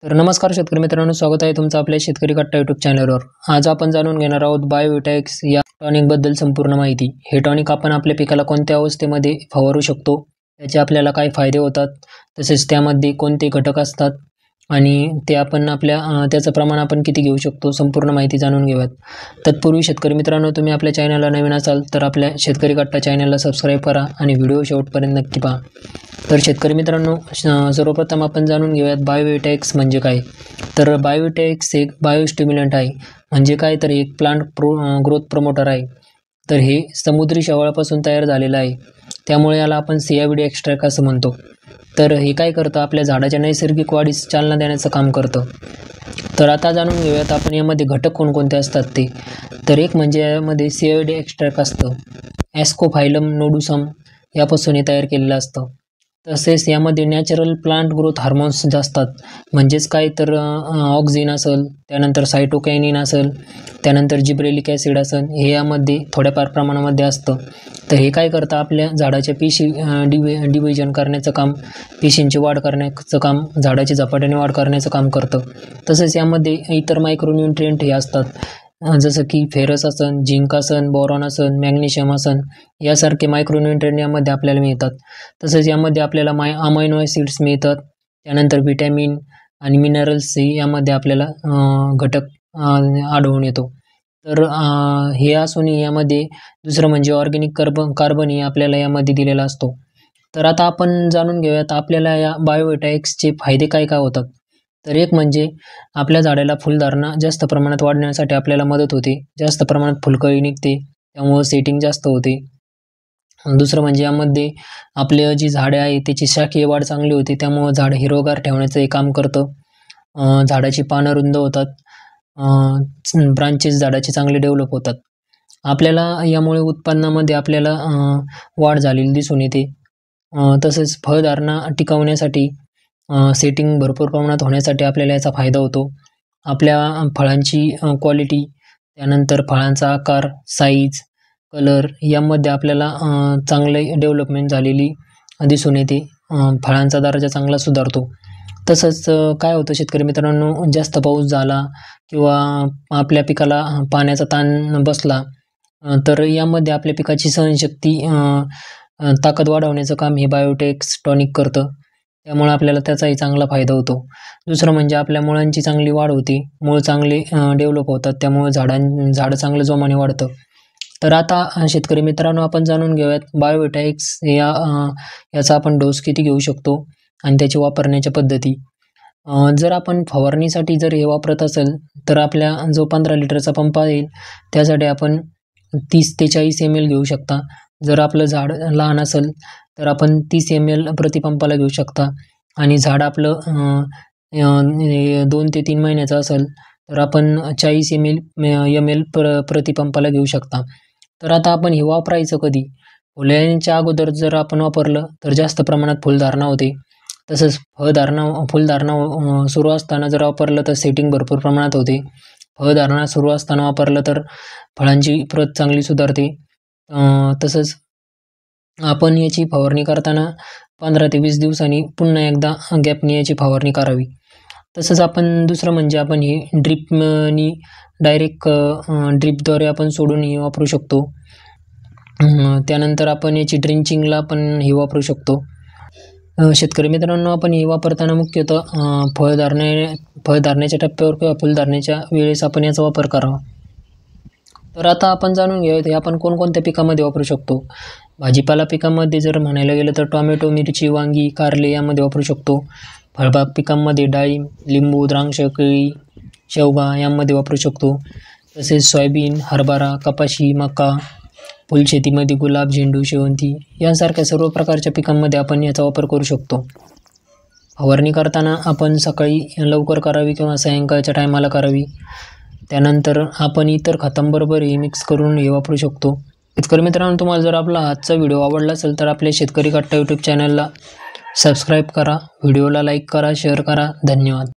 तर नमस्कार शेतकरी मित्रांनो, स्वागत आहे तुमचं आपल्या शेतकरी कट्टा यूट्यूब चॅनलवर। आज आपण जाणून घेणार आहोत बायोविटा-एक्स या टॉनिक बद्दल संपूर्ण माहिती। हे टॉनिक आपण आपल्या पिकाला कोणत्या अवस्थेमध्ये फवारू शकतो, त्याचे आपल्याला काय फायदे होतात, तसेच त्यामध्ये कोणते घटक असतात आणि ते आपण त्याचं प्रमाण आपण किती घेऊ शकतो, संपूर्ण माहिती जाणून घेऊयात। तत्पूर्वी शेतकरी मित्रांनो, तुम्ही आपल्या चॅनलला नवीन असाल तर आपल्या शेतकरी कट्टा चॅनलला सबस्क्राईब करा आणि व्हिडिओ शेवटपर्यंत नक्की पहा। तर शेतकरी मित्रांनो, सर्वप्रथम आपण जाणून घेऊयात बायोविटा-एक्स म्हणजे काय। तर बायोविटा-एक्स एक बायोस्टिम्युलंट आहे। म्हणजे काय, तर एक प्लांट ग्रोथ प्रमोटर आहे। तर हे समुद्री शेवाळापासून तयार झालेलं आहे, त्यामुळे याला आपण CIVD एक्स्ट्रॅक्ट असं म्हणतो। तर हे काय करतं, आपल्या झाडाच्या नैसर्गिक वाढीस चालना देण्याचं काम करतं। तर आता जाणून घेऊयात आपण यामध्ये घटक कोणकोणते असतात ते। तर एक म्हणजे यामध्ये CIVD एक्स्ट्रॅक्ट असतं, ॲस्कोफायलम नोडुसम यापासून हे तयार केलेलं असतं। तसेच यामध्ये नॅचरल प्लांट ग्रोथ हार्मोन्स असतात। म्हणजेच काय, तर ऑक्झिन असेल, त्यानंतर सायटोकायनिन असेल, त्यानंतर जिब्रेलिक ॲसिड असेल, हे यामध्ये थोड्याफार प्रमाणामध्ये असतं। तर हे काय करतं, आपल्या झाडाच्या पेशी डिव्हिजन करण्याचं काम, पेशींची वाढ करण्याचं काम, झाडाची झपाट्याने वाढ करण्याचं काम करतं। तसेच यामध्ये इतर मायक्रोन्यूट्रिएंट हे असतात, जसं की फेरस असन, झिंक असन, बोरॉन असन, मॅग्नेशियम असन, यासारखे मायक्रोन्यूट्रिएंट यामध्ये आपल्याला मिळतात। तसेच यामध्ये आपल्याला अमायनो ॲसिड्स मिळतात, त्यानंतर विटॅमिन आणि मिनरल्स यामध्ये आपल्याला घटक आढळून येतो। तर हे असून यामध्ये दुसरं म्हणजे ऑर्गॅनिक कार्बनही आपल्याला यामध्ये दिलेला असतो। तर आता आपण जाणून घेऊयात आपल्याला या बायोविटा-एक्सचे फायदे काय काय होतात। तर एक म्हणजे आपल्या झाडाला फुलधारणा जास्त प्रमाणात वाढण्यासाठी आपल्याला मदत होते, जास्त प्रमाणात फुलकळी निघते, त्यामुळे सेटिंग जास्त होते। दुसरं म्हणजे यामध्ये आपले जी झाडे आहे त्याची शाखीय वाढ चांगली होते, त्यामुळे झाड हिरवगार ठेवण्याचं हे काम करतं। झाडाची पानं रुंद होतात, ब्रांचेस झाडाचे चांगले डेव्हलप होतात। आपल्याला यामुळे उत्पन्नामध्ये आपल्याला वाढ झालेली दिसून येते। तसेच फळधारणा टिकवण्यासाठी, सेटिंग भरपूर प्रमाणात होण्यासाठी आपल्याला याचा फायदा होतो। आपल्या फळांची क्वालिटी, त्यानंतर फळांचा आकार, साईज, कलर यामध्ये आपल्याला चांगले डेव्हलपमेंट झालेली दिसून येते। फळांचा दर्जा चांगला सुधारतो। तसंच काय होतं शेतकरी मित्रांनो, जास्त पाऊस झाला किंवा आपल्या पिकाला पाण्याचा ताण बसला, तर यामध्ये आपल्या पिकाची सहनशक्ती, ताकद वाढवण्याचं काम हे बायोविटा-एक्स टॉनिक करतं, त्यामुळे आपल्याला त्याचाही चांगला फायदा होतो। दुसरं म्हणजे आपल्या मुळांची चांगली वाढ होते, मूळ चांगले डेव्हलप होतात, त्यामुळे झाडं चांगलं जोमाने वाढतं। तर आता शेतकरी मित्रांनो, आपण जाणून घेऊयात बायोविटा-एक्स याचा आपण डोस किती घेऊ शकतो आणि त्याची वापरण्याच्या पद्धती। जर आपण फवारणीसाठी जर हे वापरत असेल, तर आपल्या जो 15 लिटरचा पंप येईल त्यासाठी आपण 30 ते 40 ml घेऊ शकता। जर आपलं झाड लहान असेल तर आपण 30 ml प्रतिपंपाला घेऊ शकता, आणि झाड आपलं 2 ते 3 महिन्याचं असेल तर आपण 40 ml प्रतिपंपाला घेऊ शकता। तर आता आपण हे वापरायचं कधी, फुलं येण्याच्या अगोदर जर आपण वापरलं तर जास्त प्रमाणात फुलधारणा होते। तसंच फुलधारणा सुरू असताना जर वापरलं तर सेटिंग भरपूर प्रमाणात होते। फळधारणा सुरू असताना वापरलं तर फळांची प्रत चांगली सुधारते। तसंच आपण याची फवारणी करताना 15 ते 20 दिवसांनी पुन्हा एकदा गॅपनी याची फवारणी करावी। तसंच आपण दुसरं म्हणजे आपण ही ड्रिपनी डायरेक्ट ड्रिपद्वारे आपण सोडूनही वापरू शकतो। त्यानंतर आपण याची ड्रिंचिंगला पण ही वापरू शकतो। शेतकरी मित्रांनो, आपण हे वापरताना मुख्यतः फळधारण्याच्या टप्प्यावर किंवा फुलधारण्याच्या वेळेस आपण याचा वापर करावा। तर आता आपण जाणून घेऊयात हे आपण कोणकोणत्या पिकामध्ये वापरू शकतो। भाजीपाला पिकामध्ये जर म्हणायला गेलं तर टोमॅटो, मिरची, वांगी, कारले यामध्ये वापरू शकतो। फळबाग पिकांमध्ये डाळिंब, लिंबू, द्राक्ष, केळी, शेवगा यामध्ये वापरू शकतो। तसेच सोयाबीन, हरभरा, कपाशी, मका, फुलशेतीमध्ये गुलाब, झेंडू, शेवंती यांसारख्या सर्व प्रकारच्या पिकांमध्ये आपण याचा वापर करू शकतो। फवारणी करताना आपण सकाळी लवकर करावी किंवा सायंकाळच्या टायमाला करावी। त्यानंतर आपण इतर खतांबरोबर हे मिक्स करून हे वापरू शकतो। शेतकरी मित्रांनो, तुम्हाला जर आपला आजचा व्हिडिओ आवडला असेल तर आपल्या शेतकरी कट्टा यूट्यूब चॅनलला सबस्क्राईब करा, व्हिडिओला लाईक करा, शेअर करा। धन्यवाद।